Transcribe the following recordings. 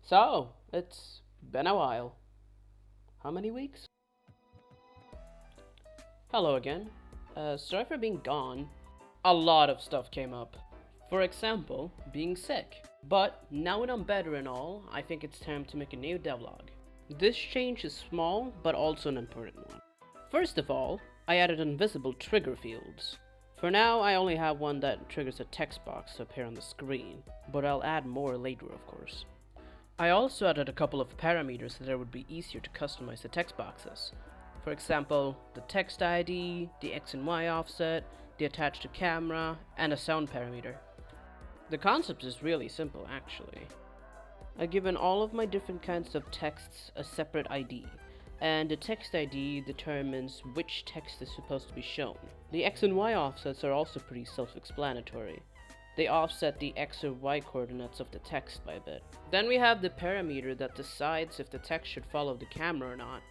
So, it's been a while. How many weeks? Hello again. Sorry for being gone. A lot of stuff came up. For example, being sick. But now that I'm better and all, I think it's time to make a new devlog. This change is small, but also an important one. First of all, I added invisible trigger fields. For now, I only have one that triggers a text box to appear on the screen, but I'll add more later, of course. I also added a couple of parameters so that it would be easier to customize the text boxes. For example, the text ID, the X and Y offset, the attached to camera, and a sound parameter. The concept is really simple actually. I've given all of my different kinds of texts a separate ID, and the text ID determines which text is supposed to be shown. The X and Y offsets are also pretty self-explanatory. They offset the X or Y coordinates of the text by a bit. Then we have the parameter that decides if the text should follow the camera or not.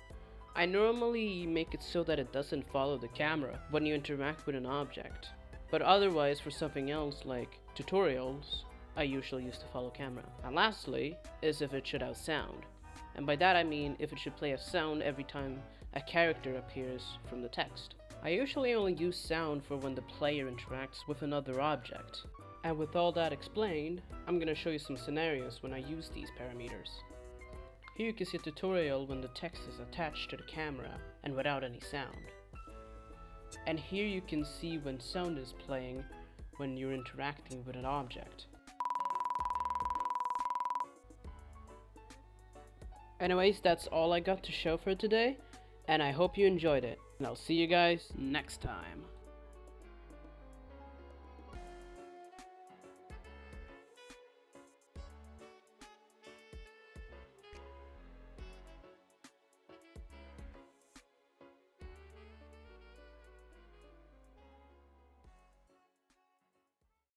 I normally make it so that it doesn't follow the camera when you interact with an object. But otherwise, for something else like tutorials, I usually use the follow camera. And lastly, is if it should have sound. And by that I mean if it should play a sound every time a character appears from the text. I usually only use sound for when the player interacts with another object. And with all that explained, I'm gonna show you some scenarios when I use these parameters. Here you can see a tutorial when the text is attached to the camera and without any sound. And here you can see when sound is playing when you're interacting with an object. Anyways, that's all I got to show for today, and I hope you enjoyed it. And I'll see you guys next time.